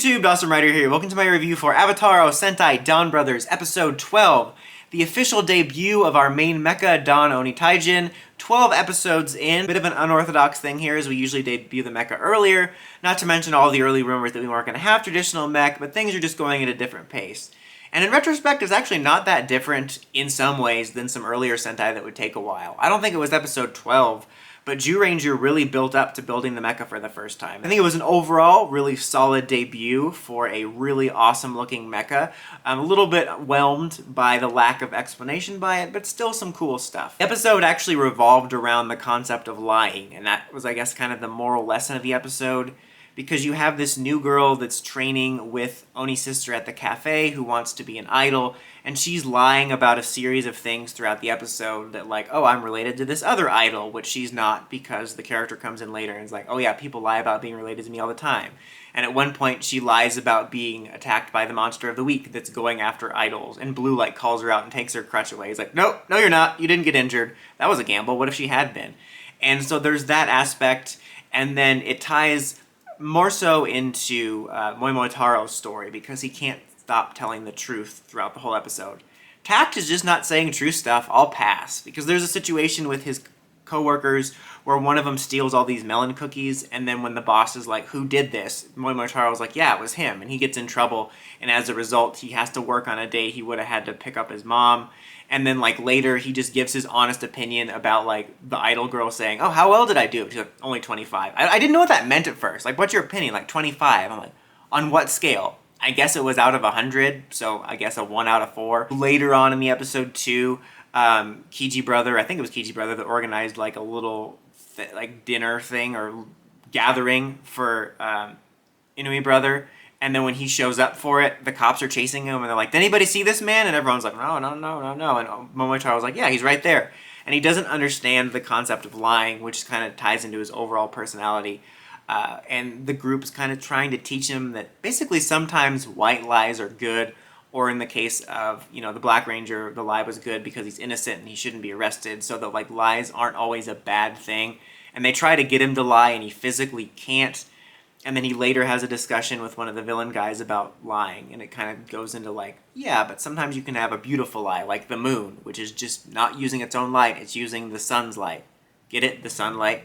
YouTube, Awesome Writer here. Welcome to my review for Avataro Sentai DonBrothers Episode 12, the official debut of our main mecha, Don Onitaijin. 12 episodes in. Bit of an unorthodox thing here, as we usually debut the mecha earlier, not to mention all the early rumors that we weren't going to have traditional mech, but things are just going at a different pace. And in retrospect, it's actually not that different in some ways than some earlier Sentai that would take a while. I don't think it was episode 12, but Zyuranger really built up to building the mecha for the first time. I think it was an overall really solid debut for a really awesome looking mecha. I'm a little bit whelmed by the lack of explanation by it, but still some cool stuff. The episode actually revolved around the concept of lying, and that was, I guess, kind of the moral lesson of the episode. Because you have this new girl that's training with Oni's sister at the cafe who wants to be an idol, and she's lying about a series of things throughout the episode that, like, oh, I'm related to this other idol, which she's not, because the character comes in later and is like, oh yeah, people lie about being related to me all the time. And at one point, she lies about being attacked by the monster of the week that's going after idols, and Blue Light calls her out and takes her crutch away. He's like, no, you're not, you didn't get injured. That was a gamble, what if she had been? And so there's that aspect, and then it ties more so into Momotaro's story, because he can't stop telling the truth throughout the whole episode. Tact is just not saying true stuff. I'll pass, because there's a situation with his co-workers where one of them steals all these melon cookies, and then when the boss is like, who did this? Momotaro's like, yeah, it was him, and he gets in trouble, and as a result, he has to work on a day he would have had to pick up his mom. And then, like, later, he just gives his honest opinion about, like, the idol girl saying, oh, how well did I do? She's like, only 25. I didn't know what that meant at first. Like, what's your opinion? Like, 25. I'm like, on what scale? I guess it was out of 100, so I guess a 1 out of 4. Later on in the episode 2, Kiji Brother, I think it was Kiji Brother, that organized, like, a little, dinner thing or gathering for Inui Brother. And then when he shows up for it, the cops are chasing him, and they're like, did anybody see this man? And everyone's like, no. And Momotaro's like, yeah, he's right there. And he doesn't understand the concept of lying, which kind of ties into his overall personality. And the group's kind of trying to teach him that basically sometimes white lies are good, or in the case of, the Black Ranger, the lie was good because he's innocent and he shouldn't be arrested, so that, like, lies aren't always a bad thing. And they try to get him to lie, and he physically can't. And then he later has a discussion with one of the villain guys about lying, and it kind of goes into like, yeah, but sometimes you can have a beautiful lie, like the moon, which is just not using its own light, it's using the sun's light. Get it? The sunlight.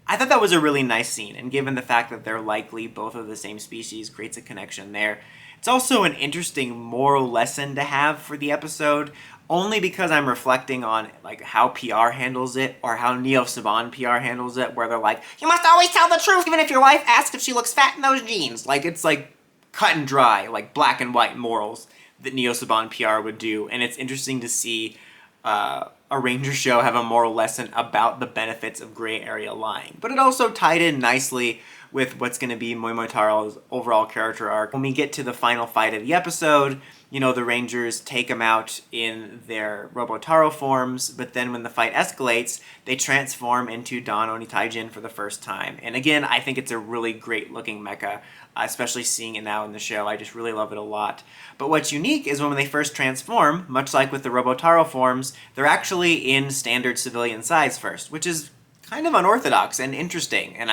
I thought that was a really nice scene, and given the fact that they're likely both of the same species, creates a connection there. It's also an interesting moral lesson to have for the episode, only because I'm reflecting on, like, how PR handles it, or how Neo Saban PR handles it, where they're like, you must always tell the truth, even if your wife asks if she looks fat in those jeans. Like, it's like cut and dry, like black and white morals that Neo Saban PR would do, and it's interesting to see a Ranger show have a moral lesson about the benefits of gray area lying. But it also tied in nicely with what's going to be Momotaro's overall character arc. When we get to the final fight of the episode, the Rangers take him out in their Robotaro forms, but then when the fight escalates, they transform into Don Onitaijin for the first time. And again, I think it's a really great looking mecha, especially seeing it now in the show. I just really love it a lot. But what's unique is when they first transform, much like with the Robotaro forms, they're actually in standard civilian size first, which is kind of unorthodox and interesting. And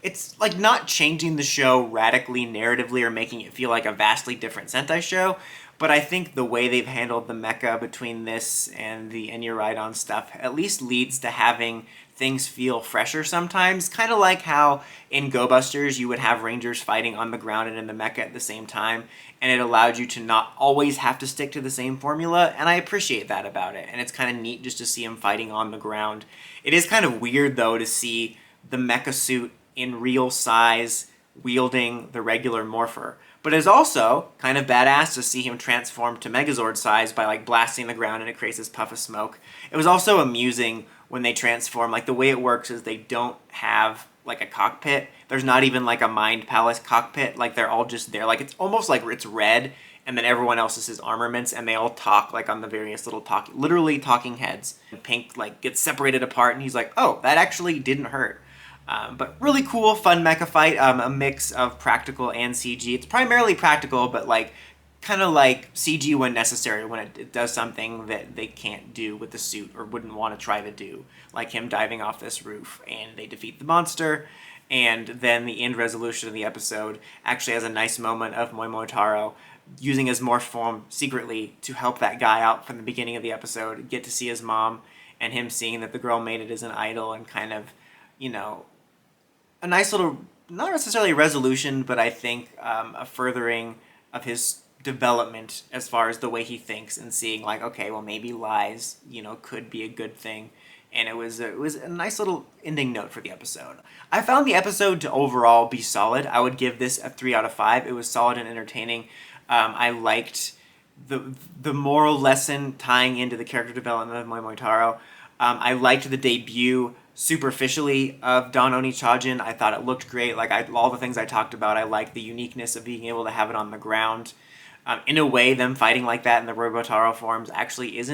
it's like not changing the show radically narratively or making it feel like a vastly different Sentai show, but I think the way they've handled the mecha between this and the Enya Ride-On stuff at least leads to having things feel fresher sometimes, kind of like how in Go Busters you would have Rangers fighting on the ground and in the mecha at the same time, and it allowed you to not always have to stick to the same formula, and I appreciate that about it, and it's kind of neat just to see them fighting on the ground. It is kind of weird, though, to see the mecha suit in real size wielding the regular Morpher. But it's also kind of badass to see him transform to Megazord size by, like, blasting the ground and it creates this puff of smoke. It was also amusing when they transform. Like, the way it works is they don't have, like, a cockpit. There's not even, like, a Mind Palace cockpit. Like, they're all just there. Like, it's almost like it's red, and then everyone else is his armaments, and they all talk, like, on the various little literally talking heads. And Pink, like, gets separated apart, and he's like, oh, that actually didn't hurt. But really cool, fun mecha fight, a mix of practical and CG. It's primarily practical, but like kind of like CG when necessary, when it does something that they can't do with the suit or wouldn't want to try to do, like him diving off this roof, and they defeat the monster. And then the end resolution of the episode actually has a nice moment of Momotaro using his morph form secretly to help that guy out from the beginning of the episode, get to see his mom, and him seeing that the girl made it as an idol, and kind of, you know, a nice little, not necessarily a resolution, but I think a furthering of his development as far as the way he thinks, and seeing like, okay, well, maybe lies, you know, could be a good thing. And it was a nice little ending note for the episode. I found the episode to overall be solid. I would give this a 3 out of 5. It was solid and entertaining. I liked the moral lesson tying into the character development of Momotaro. I liked the debut superficially of Don Onitaijin. I thought it looked great. Like all the things I talked about, I liked the uniqueness of being able to have it on the ground. In a way, them fighting like that in the Robotaro forms actually is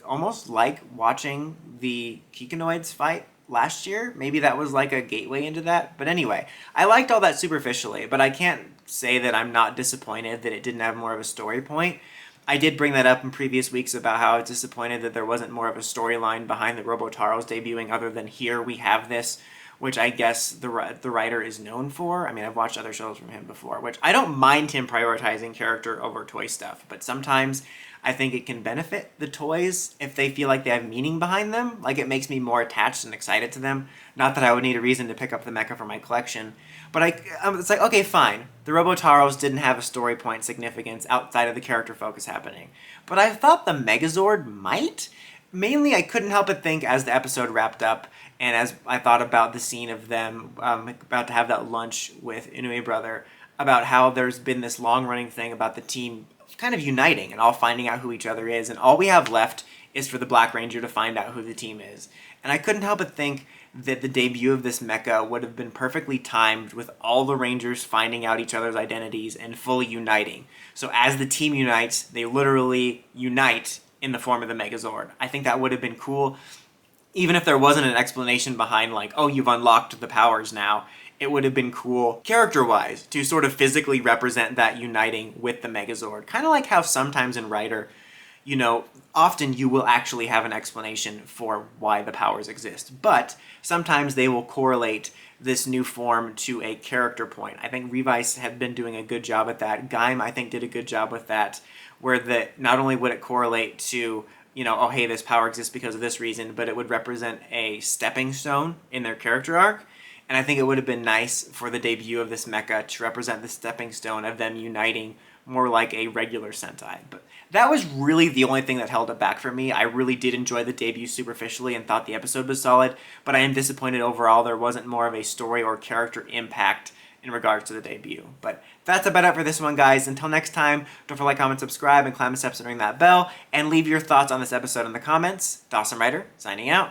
almost like watching the Kikinoids fight last year. Maybe that was like a gateway into that. But anyway, I liked all that superficially, but I can't say that I'm not disappointed that it didn't have more of a story point. I did bring that up in previous weeks about how I was disappointed that there wasn't more of a storyline behind the Robotaros debuting other than here we have this, which I guess the writer is known for. I mean, I've watched other shows from him before, which I don't mind him prioritizing character over toy stuff, but sometimes I think it can benefit the toys if they feel like they have meaning behind them. Like, it makes me more attached and excited to them. Not that I would need a reason to pick up the mecha for my collection, but it's like, okay, fine. The Robotaros didn't have a story point significance outside of the character focus happening. But I thought the Megazord might. Mainly, I couldn't help but think as the episode wrapped up, and as I thought about the scene of them about to have that lunch with Inoue Brother, about how there's been this long-running thing about the team kind of uniting and all finding out who each other is, and all we have left is for the Black Ranger to find out who the team is. And I couldn't help but think that the debut of this mecha would have been perfectly timed with all the Rangers finding out each other's identities and fully uniting. So as the team unites, they literally unite in the form of the Megazord. I think that would have been cool. Even if there wasn't an explanation behind like, oh, you've unlocked the powers now, it would have been cool, character-wise, to sort of physically represent that uniting with the Megazord. Kind of like how sometimes in Rider, you know, often you will actually have an explanation for why the powers exist, but sometimes they will correlate this new form to a character point. I think Revice had been doing a good job at that. Gaim, I think, did a good job with that, where not only would it correlate to, you know, oh, hey, this power exists because of this reason, but it would represent a stepping stone in their character arc. And I think it would have been nice for the debut of this mecha to represent the stepping stone of them uniting more like a regular Sentai. But that was really the only thing that held it back for me. I really did enjoy the debut superficially and thought the episode was solid, but I am disappointed overall there wasn't more of a story or character impact in regards to the debut. But that's about it for this one, guys. Until next time, don't forget to like, comment, subscribe, and climb the steps and ring that bell, and leave your thoughts on this episode in the comments. Dawson Ryder, signing out.